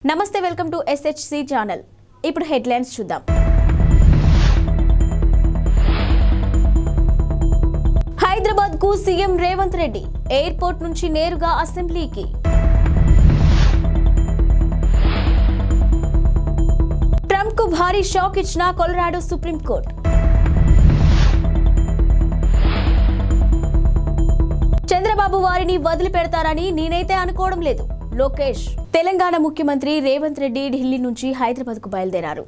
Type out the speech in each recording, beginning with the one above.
నమస్తే, welcome to SHC channel. ఇప్పుడు headlines చూద్దాం. హైదరాబాద్ కు సీఎం రేవంత్ రెడ్డి ఎయిర్పోర్ట్ నుంచి నేరుగా అసెంబ్లీకి. ట్రంప్ కు భారీ షాక్ ఇచ్చిన కొలరాడో సుప్రీంకోర్టు. చంద్రబాబు వారిని వదిలిపెడతారని నేనైతే అనుకోవడం లేదు. లోకేష్. తెలంగాణ ముఖ్యమంత్రి రేవంత్ రెడ్డి ఢిల్లీ నుంచి హైదరాబాద్ కు బయలుదేరారు.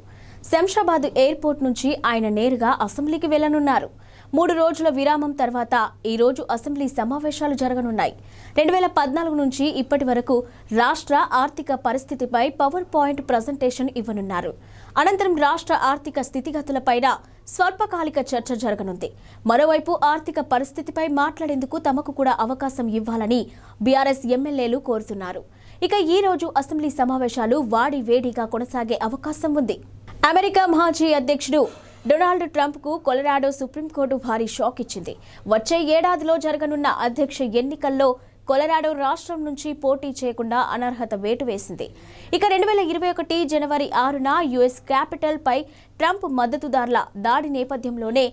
శంషాబాద్ ఎయిర్పోర్ట్ నుంచి ఆయన నేరుగా అసెంబ్లీకి వెళ్లనున్నారు. 3 రోజుల విరామం తర్వాత ఈ రోజు అసెంబ్లీ సమావేశాలు జరగనున్నాయి. 2014 నుంచి ఇప్పటి వరకు రాష్ట్ర ఆర్థిక పరిస్థితిపై పవర్ పాయింట్ ప్రజెంటేషన్ ఇవ్వనున్నారు. అనంతరం రాష్ట్ర ఆర్థిక స్థితిగతులపైన స్వల్పకాలిక చర్చ జరగనుంది. మరోవైపు ఆర్థిక పరిస్థితిపై మాట్లాడేందుకు తమకు కూడా అవకాశం ఇవ్వాలని బీఆర్ఎస్ ఎమ్మెల్యేలు కోరుతున్నారు. ఇక ఈ రోజు అసెంబ్లీ సమావేశాలు వాడివేడిగా కొనసాగే అవకాశం ఉంది. అమెరికా మాజీ అధ్యక్షుడు డొనాల్డ్ ట్రంప్ కు కొలరాడో సుప్రీంకోర్టు భారీ షాక్ ఇచ్చింది. వచ్చే ఏడాదిలో జరగనున్న అధ్యక్ష ఎన్నికల్లో కొలరాడో రాష్ట్రం నుంచి పోటీ చేయకుండా అనర్హత వేటు వేసింది. ఇక 2021 జనవరి 6న యుఎస్ క్యాపిటల్ పై ట్రంప్ మద్దతుదారుల దాడి నేపథ్యంలోనే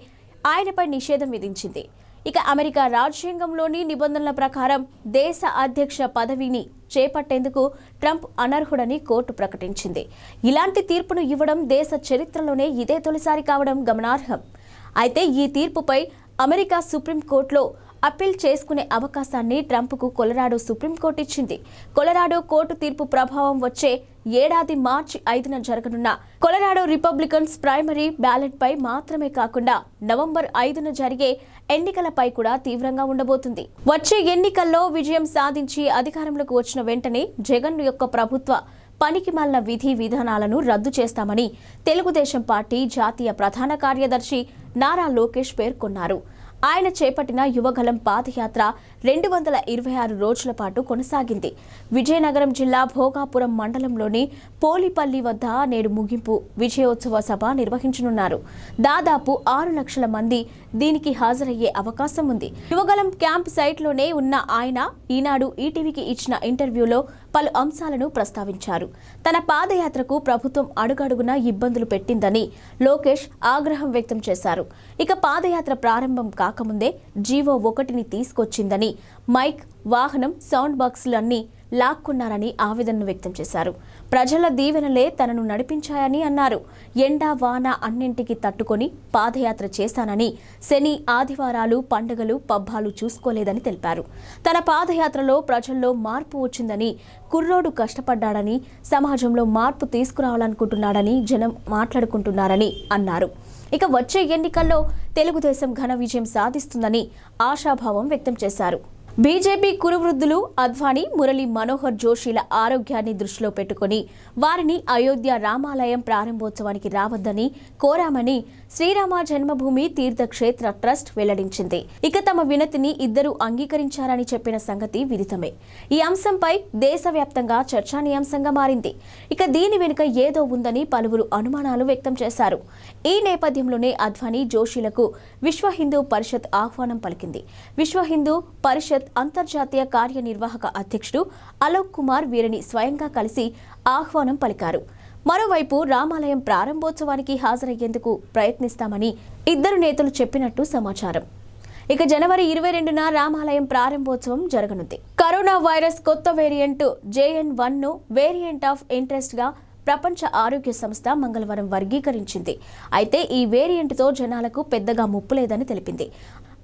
ఆయనపై నిషేధం విధించింది. ఇక అమెరికా రాజ్యాంగంలోని నిబంధనల ప్రకారం దేశ అధ్యక్ష పదవిని చేపట్టేందుకు ట్రంప్ అనర్హుడని కోర్టు ప్రకటించింది. ఇలాంటి తీర్పును ఇవ్వడం దేశ చరిత్రలోనే ఇదే తొలిసారి కావడం గమనార్హం. అయితే ఈ తీర్పుపై అమెరికా సుప్రీంకోర్టులో అప్పీల్ చేసుకునే అవకాశాన్ని ట్రంప్కు కొలరాడో సుప్రీంకోర్టు ఇచ్చింది. కొలరాడో కోర్టు తీర్పు ప్రభావం వచ్చే ఏడాది మార్చి 5న జరగనున్న కొలరాడో రిపబ్లికన్స్ ప్రైమరీ బ్యాలెట్ పై మాత్రమే కాకుండా నవంబర్ 5న జరిగే ఎన్నికలపై కూడా తీవ్రంగా ఉండబోతుంది. వచ్చే ఎన్నికల్లో విజయం సాధించి అధికారంలోకి వచ్చిన వెంటనే జగన్ యొక్క ప్రభుత్వ పనికిమాలిన విధి విధానాలను రద్దు చేస్తామని తెలుగుదేశం పార్టీ జాతీయ ప్రధాన కార్యదర్శి నారా లోకేష్ పేర్కొన్నారు. ఆయన చేపట్టిన యువగలం పాదయాత్ర 226 రోజుల పాటు కొనసాగింది. విజయనగరం జిల్లా భోగాపురం మండలంలోని పోలిపల్లి వద్ద నేడు ముగింపు విజయోత్సవ సభ నిర్వహించనున్నారు. దాదాపు 6 లక్షల మంది దీనికి హాజరయ్యే అవకాశం ఉంది. యువగలం క్యాంప్ సైట్లోనే ఉన్న ఆయన ఈనాడు ఈటీవీకి ఇచ్చిన ఇంటర్వ్యూలో పలు అంశాలను ప్రస్తావించారు. తన పాదయాత్రకు ప్రభుత్వం అడుగడుగునా ఇబ్బందులు పెట్టిందని లోకేష్ ఆగ్రహం వ్యక్తం చేశారు. ఇక పాదయాత్ర ప్రారంభం కాకముందే జీవో 1ని తీసుకొచ్చిందని, మైక్, వాహనం, సౌండ్ బాక్సులన్నీ లాక్కున్నారని ఆవేదన వ్యక్తం చేశారు. ప్రజల దీవెనలే తనను నడిపించాయని అన్నారు. ఎండా వాన అన్నింటికి తట్టుకొని పాదయాత్ర చేశానని, శని, ఆదివారాలు, పండుగలు, పబ్బాలు చూసుకోలేదని తెలిపారు. తన పాదయాత్రలో ప్రజల్లో మార్పు వచ్చిందని, కుర్రోడు కష్టపడ్డాడని, సమాజంలో మార్పు తీసుకురావాలనుకుంటున్నాడని జనం మాట్లాడుకుంటున్నారని అన్నారు. ఇక వచ్చే ఎన్నికల్లో తెలుగుదేశం ఘన విజయం సాధిస్తుందని ఆశాభావం వ్యక్తం చేశారు. బీజేపీ కురువృద్ధులు అద్వానీ, మురళీ మనోహర్ జోషిల ఆరోగ్యాన్ని దృష్టిలో పెట్టుకుని వారిని అయోధ్య రామాలయం ప్రారంభోత్సవానికి రావద్దని కోరామని శ్రీరామ జన్మభూమి తీర్థక్షేత్ర ట్రస్ట్ వెల్లడించింది. ఇక తమ వినతిని ఇద్దరు అంగీకరించారని చెప్పిన సంగతి విదితమే. ఈ అంశంపై దేశవ్యాప్తంగా చర్చానీయాంశంగా మారింది. ఇక దీని వెనుక ఏదో ఉందని పలువురు అనుమానాలు వ్యక్తం చేశారు. ఈ నేపథ్యంలోనే అద్వానీ, జోషిలకు విశ్వ హిందూ పరిషత్ ఆహ్వానం పలికింది. విశ్వ హిందూ పరిషత్ అంతర్జాతీయ కార్యనిర్వాహక అధ్యక్షుడు అలోక్ కుమార్ వీరిని స్వయంగా కలిసి ఆహ్వానం పలికారు. మరోవైపు రామాలయం ప్రారంభోత్సవానికి హాజరయ్యేందుకు ప్రయత్నిస్తామని ఇద్దరు నేతలు చెప్పినట్టు సమాచారం. ఇక జనవరి 22న రామాలయం ప్రారంభోత్సవం జరగనుంది. కరోనా వైరస్ కొత్త వేరియంట్ JN.1ను వేరియంట్ ఆఫ్ ఇంట్రెస్ట్ గా ప్రపంచ ఆరోగ్య సంస్థ మంగళవారం వర్గీకరించింది. అయితే ఈ వేరియంట్తో జనాలకు పెద్దగా ముప్పు లేదని తెలిపింది.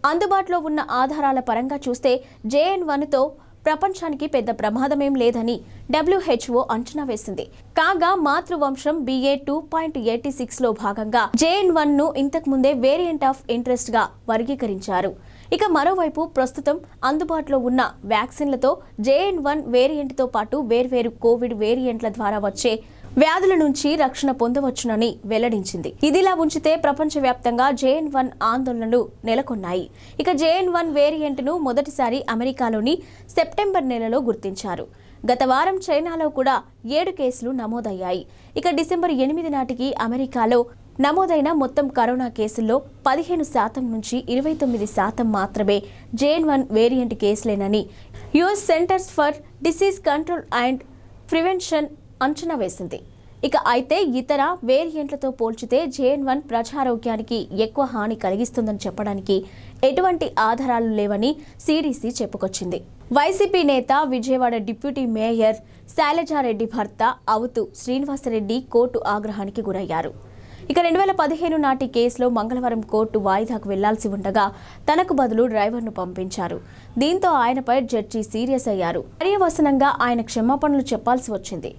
అందుబాటులో ఉన్న ఆధారాల పరంగా చూస్తే JN.1తో ప్రపంచానికి పెద్ద ప్రమాదమేం లేదని WHO అంచనా వేసింది. కాగా మాతృవంశం BA.2.86లో భాగంగా JN.1ను ఇంతకుముందే వేరియంట్ ఆఫ్ ఇంట్రెస్ట్ గా వర్గీకరించారు. ఇక మరోవైపు ప్రస్తుతం అందుబాటులో ఉన్న వ్యాక్సిన్లతో JN.1 వేరియంట్తో పాటు వేర్వేరు కోవిడ్ వేరియంట్ల ద్వారా వచ్చే వ్యాధుల నుంచి రక్షణ పొందవచ్చునని వెల్లడించింది. ఇదిలా ఉంచితే ప్రపంచవ్యాప్తంగా JN.1 ఆందోళనలు నెలకొన్నాయి. ఇక JN.1 వేరియంట్ను మొదటిసారి అమెరికాలోని సెప్టెంబర్ నెలలో గుర్తించారు. గత వారం చైనాలో కూడా 7 కేసులు నమోదయ్యాయి. ఇక డిసెంబర్ 8 నాటికి అమెరికాలో నమోదైన మొత్తం కరోనా కేసుల్లో 15% నుంచి 29% మాత్రమే JN.1 వేరియంట్ కేసులేనని US centers for disease control and prevention అంచనా వేసింది. అయితే ఇతర వేరియంట్లతో పోల్చితే JN.1 ప్రజారోగ్యానికి ఎక్కువ హాని కలిగిస్తుందని చెప్పడానికి ఎటువంటి ఆధారాలు లేవని CDC చెప్పుకొచ్చింది. వైసీపీ నేత, విజయవాడ డిప్యూటీ మేయర్ శైలజారెడ్డి భర్త అవుతూ శ్రీనివాసరెడ్డి కోర్టు ఆగ్రహానికి గురయ్యారు. 2015 నాటి కేసులో మంగళవారం కోర్టు వాయిదాకు వెళ్లాల్సి ఉండగా తనకు బదులు డ్రైవర్ను పంపించారు. దీంతో ఆయనపై జడ్జి సీరియస్ అయ్యారు. పర్యవసనంగా ఆయన క్షమాపణలు చెప్పాల్సి వచ్చింది.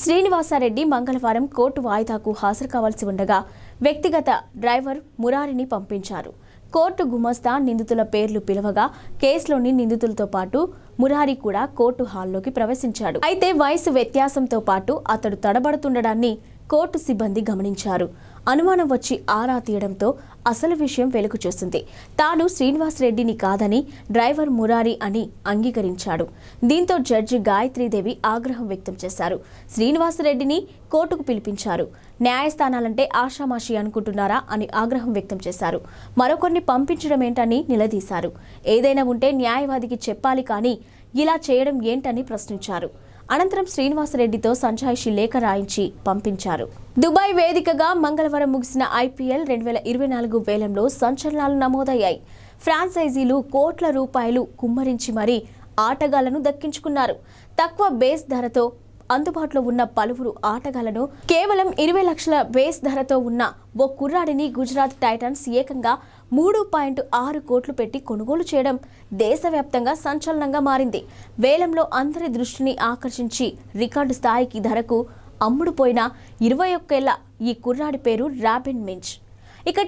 శ్రీనివాసరెడ్డి మంగళవారం కోర్టు వాయిదాకు హాజరు కావాల్సి ఉండగా వ్యక్తిగత డ్రైవర్ మురారిని పంపించారు. కోర్టు గుమస్తా నిందితుల పేర్లు పిలవగా కేసులోని నిందితులతో పాటు మురారి కూడా కోర్టు హాల్లోకి ప్రవేశించాడు. అయితే వయసు వ్యత్యాసంతో పాటు అతడు తడబడుతుండడాన్ని కోర్టు సిబ్బంది గమనించారు. అనుమానం వచ్చి ఆరా తీయడంతో అసలు విషయం వెలుగు చూసింది. తాను శ్రీనివాసరెడ్డిని కాదని డ్రైవర్ మురారి అని అంగీకరించాడు. దీంతో జడ్జి గాయత్రీదేవి ఆగ్రహం వ్యక్తం చేశారు. శ్రీనివాసరెడ్డిని కోర్టుకు పిలిపించారు. న్యాయస్థానాలంటే ఆషామాషి అనుకుంటున్నారా అని ఆగ్రహం వ్యక్తం చేశారు. మరొకరిని పంపించడం ఏంటని నిలదీశారు. ఏదైనా ఉంటే న్యాయవాదికి చెప్పాలి కానీ ఇలా చేయడం ఏంటని ప్రశ్నించారు. అనంతరం శ్రీనివాసరెడ్డితో సంజాయిషి లేఖ రాయించి పంపించారు. దుబాయ్ వేదికగా మంగళవారం ముగిసిన IPL 2024 వేలంలో సంచలనాలు నమోదయ్యాయి. ఫ్రాంచైజీలు కోట్ల రూపాయలు కుమ్మరించి మరీ ఆటగాళ్లను దక్కించుకున్నారు. తక్కువ బేస్ ధరతో అందుబాటులో ఉన్న పలువురు ఆటగాళ్లను కేవలం 20 లక్షల బేస్ ధరతో ఉన్న ఓ కుర్రాడిని గుజరాత్ టైటన్స్ ఏకంగా 3.6 కోట్లు పెట్టి కొనుగోలు చేయడం దేశవ్యాప్తంగా సంచలనంగా మారింది. వేలంలో అందరి దృష్టిని ఆకర్షించి రికార్డు స్థాయికి ధరకు అమ్ముడుపోయిన 21 ఏళ్ల ఈ కుర్రాడి పేరు రాబిన్ మించ్.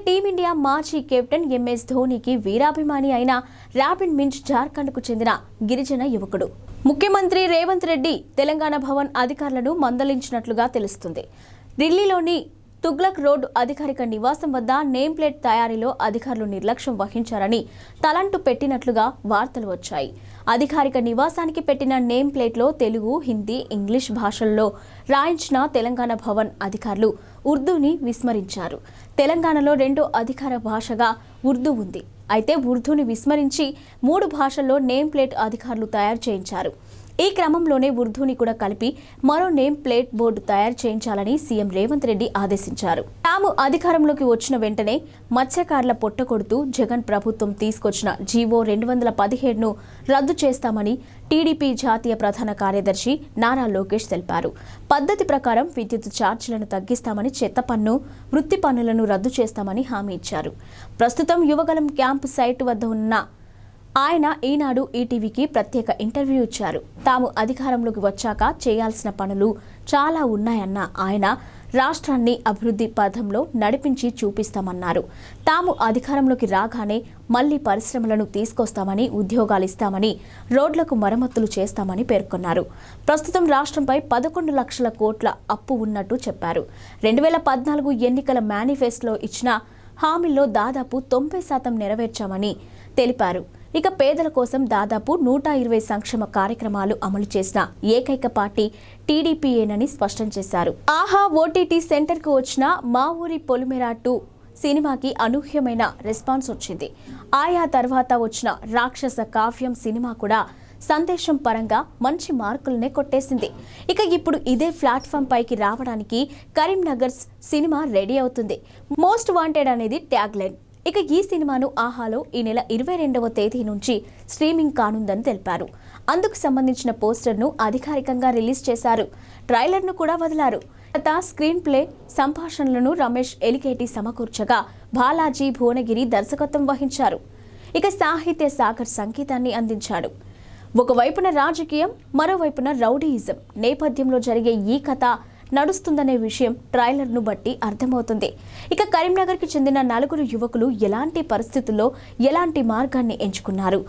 టీమిండియా మాజీ కెప్టెన్ MS ధోనీకి వీరాభిమాని అయిన రాబిన్ మించ్ జార్ఖండ్కు చెందిన గిరిజన యువకుడు. ముఖ్యమంత్రి రేవంత్ రెడ్డి తెలంగాణ భవన్ అధికారులను మందలించినట్లుగా తెలుస్తుంది. ఢిల్లీలోని తుగ్లక్ రోడ్ అధికారిక నివాసం వద్ద నేమ్ ప్లేట్ తయారీలో అధికారులు నిర్లక్ష్యం వహించారని తలంటు పెట్టినట్లుగా వార్తలు వచ్చాయి. అధికారిక నివాసానికి పెట్టిన నేమ్ ప్లేట్లో తెలుగు, హిందీ, ఇంగ్లీష్ భాషల్లో రాయించిన తెలంగాణ భవన్ అధికారులు ఉర్దూని విస్మరించారు. తెలంగాణలో రెండో అధికార భాషగా ఉర్దూ ఉంది. అయితే ఉర్దూని విస్మరించి 3 భాషల్లో నేమ్ ప్లేట్ అధికారులు తయారు చేయించారు. ఈ క్రమంలోనే ఉర్దూని కూడా కలిపి మరో నేమ్ ప్లేట్ బోర్డు తయారు చేయించాలని సీఎం రేవంత్ రెడ్డి ఆదేశించారు. తాము అధికారంలోకి వచ్చిన వెంటనే మత్స్యకారుల పొట్టకొడుతూ జగన్ ప్రభుత్వం తీసుకొచ్చిన జీవో 217ను రద్దు చేస్తామని టీడీపీ జాతీయ ప్రధాన కార్యదర్శి నారా లోకేష్ తెలిపారు. పద్ధతి ప్రకారం విద్యుత్ ఛార్జీలను తగ్గిస్తామని, చెత్త పన్ను, వృత్తి పన్నులను రద్దు చేస్తామని హామీ ఇచ్చారు. ప్రస్తుతం యువగలం క్యాంపు సైట్ వద్ద ఉన్న ఆయన ఈనాడు ఈటీవీకి ప్రత్యేక ఇంటర్వ్యూ ఇచ్చారు. తాము అధికారంలోకి వచ్చాక చేయాల్సిన పనులు చాలా ఉన్నాయన్న ఆయన రాష్ట్రాన్ని అభివృద్ధి పథంలో నడిపించి చూపిస్తామన్నారు. తాము అధికారంలోకి రాగానే మళ్లీ పరిశ్రమలను తీసుకొస్తామని, ఉద్యోగాలు ఇస్తామని, రోడ్లకు మరమ్మతులు చేస్తామని పేర్కొన్నారు. ప్రస్తుతం రాష్ట్రంపై 11 లక్షల కోట్ల అప్పు ఉన్నట్టు చెప్పారు. 2014 ఎన్నికల మేనిఫెస్టోలో ఇచ్చిన హామీల్లో దాదాపు 90% నెరవేర్చామని తెలిపారు. పేదల కోసం దాదాపు 120 సంక్షేమ కార్యక్రమాలు అమలు చేసిన ఏకైక పార్టీ టీడీపీయేనని స్పష్టం చేశారు. ఆహా OTT సెంటర్కు వచ్చిన మా ఊరి పొలిమేర 2 సినిమాకి అనూహ్యమైన రెస్పాన్స్ వచ్చింది. ఆయా తర్వాత వచ్చిన రాక్షస కావ్యం సినిమా కూడా సందేశం పరంగా మంచి మార్కులనే కొట్టేసింది. ఇప్పుడు ఇదే ప్లాట్ఫామ్ పైకి రావడానికి కరీంనగర్ సినిమా రెడీ అవుతుంది. మోస్ట్ వాంటెడ్ అనేది ట్యాగ్ లైన్. ఈ సినిమాను ఆహాలో ఈ నెల 22వ తేదీ నుంచి స్ట్రీమింగ్ కానుందని తెలిపారు. అందుకు సంబంధించిన పోస్టర్ను అధికారికంగా రిలీజ్ చేశారు. ట్రైలర్ను కూడా వదిలారు. స్క్రీన్ ప్లే, సంభాషణలను రమేష్ ఎలికేటి సమకూర్చగా బాలాజీ భువనగిరి దర్శకత్వం వహించారు. సాహిత్య సాగర్ సంగీతాన్ని అందించాడు. ఒకవైపున రాజకీయం, మరోవైపున రౌడీయిజం నేపథ్యంలో జరిగే ఈ కథ నడుస్తుందనే విషయం ట్రైలర్ను బట్టి అర్థమవుతుంది. కరీంనగర్కి చెందిన 4 యువకులు ఎలాంటి పరిస్థితుల్లో ఎలాంటి మార్గాన్ని ఎంచుకున్నారు,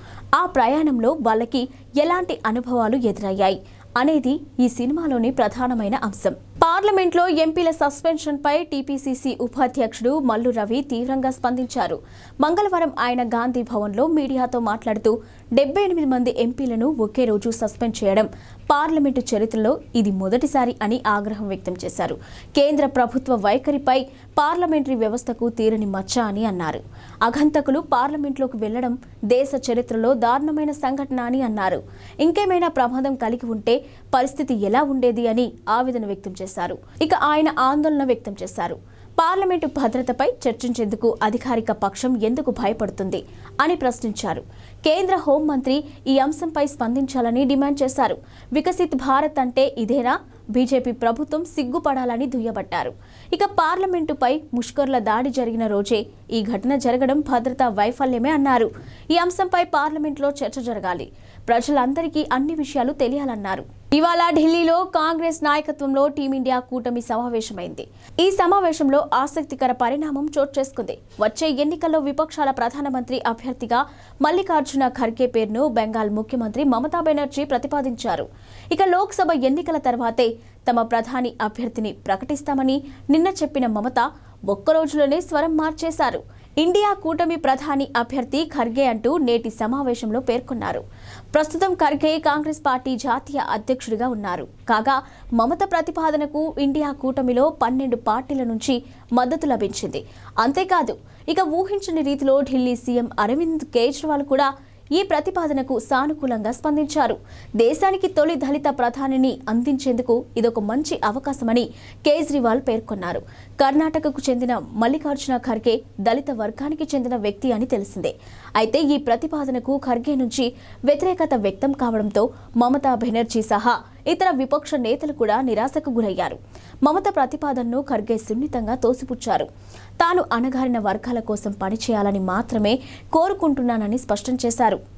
ఆ ప్రయాణంలో వాళ్ళకి ఎలాంటి అనుభవాలు ఎదురయ్యాయి అనేది ఈ సినిమాలోని ప్రధానమైన అంశం. పార్లమెంట్లో ఎంపీల సస్పెన్షన్పై టీపీసీసీ ఉపాధ్యక్షుడు మల్లు రవి తీవ్రంగా స్పందించారు. మంగళవారం ఆయన గాంధీ భవన్లో మీడియాతో మాట్లాడుతూ 78 మంది ఎంపీలను ఒకే రోజు సస్పెండ్ చేయడం పార్లమెంటు చరిత్రలో ఇది మొదటిసారి అని ఆగ్రహం వ్యక్తం చేశారు. కేంద్ర ప్రభుత్వ వైఖరిపై పార్లమెంటరీ వ్యవస్థకు తీరని మచ్చ అని అన్నారు. అఘంతకులు పార్లమెంట్లోకి వెళ్లడం దేశ చరిత్రలో దారుణమైన సంఘటన అని అన్నారు. ఇంకేమైనా ప్రమాదం కలిగి ఉంటే పరిస్థితి ఎలా ఉండేది అని ఆవేదన వ్యక్తం చేశారు. ఇక ఆయన ఆందోళన వ్యక్తం చేశారు. పార్లమెంటు భద్రతపై చర్చించేందుకు అధికారిక పక్షం ఎందుకు భయపడుతుంది అని ప్రశ్నించారు. కేంద్ర హోంమంత్రి ఈ అంశంపై స్పందించాలని డిమాండ్ చేశారు. వికసిత్ భారత్ అంటే ఇదేనా? బీజేపీ ప్రభుత్వం సిగ్గుపడాలని దుయ్యబట్టారు. ఇక పార్లమెంటుపై ముష్కర్ల దాడి జరిగిన రోజే ఈ ఘటన జరగడం భద్రతా వైఫల్యమే అన్నారు. ఈ అంశంపై పార్లమెంట్లో చర్చ జరగాలి. ప్రజలందరికీ అన్ని విషయాలు తెలియాలన్నారు. ఇవాళ ఢిల్లీలో కాంగ్రెస్ నాయకత్వంలో టీమిండియా కూటమి సమావేశమైంది. ఈ సమావేశంలో ఆసక్తికర పరిణామం చోటు చేసుకుంది. వచ్చే ఎన్నికల్లో విపక్షాల ప్రధానమంత్రి అభ్యర్థిగా మల్లికార్జున ఖర్గే పేరును బెంగాల్ ముఖ్యమంత్రి మమతా బెనర్జీ ప్రతిపాదించారు. ఇక లోక్సభ ఎన్నికల తర్వాతే తమ ప్రధాని అభ్యర్థిని ప్రకటిస్తామని నిన్న చెప్పిన మమత ఒక్కరోజులోనే స్వరం మార్చేశారు. ఇండియా కూటమి ప్రధాని అభ్యర్థి ఖర్గే అంటూ నేటి సమావేశంలో పేర్కొన్నారు. ప్రస్తుతం ఖర్గే కాంగ్రెస్ పార్టీ జాతీయ అధ్యక్షుడిగా ఉన్నారు. కాగా మమత ప్రతిపాదనకు ఇండియా కూటమిలో 12 పార్టీల నుంచి మద్దతు లభించింది. అంతేకాదు ఇక ఊహించని రీతిలో ఢిల్లీ సీఎం అరవింద్ కేజ్రీవాల్ కూడా ఈ ప్రతిపాదనకు సానుకూలంగా స్పందించారు. దేశానికి తొలి దళిత ప్రధానిని అందించేందుకు ఇదొక మంచి అవకాశమని కేజ్రీవాల్ పేర్కొన్నారు. కర్ణాటకకు చెందిన మల్లికార్జున ఖర్గే దళిత వర్గానికి చెందిన వ్యక్తి అని తెలిసిందే. అయితే ఈ ప్రతిపాదనకు ఖర్గే నుంచి వ్యతిరేకత వ్యక్తం కావడంతో మమతా బెనర్జీ సహా ఇతర విపక్ష నేతలు కూడా నిరాశకు గురయ్యారు. మమత ప్రతిపాదనను ఖర్గే సున్నితంగా తోసిపుచ్చారు. తాను అణగారిన వర్గాల కోసం పనిచేయాలని మాత్రమే కోరుకుంటున్నానని స్పష్టం చేశారు.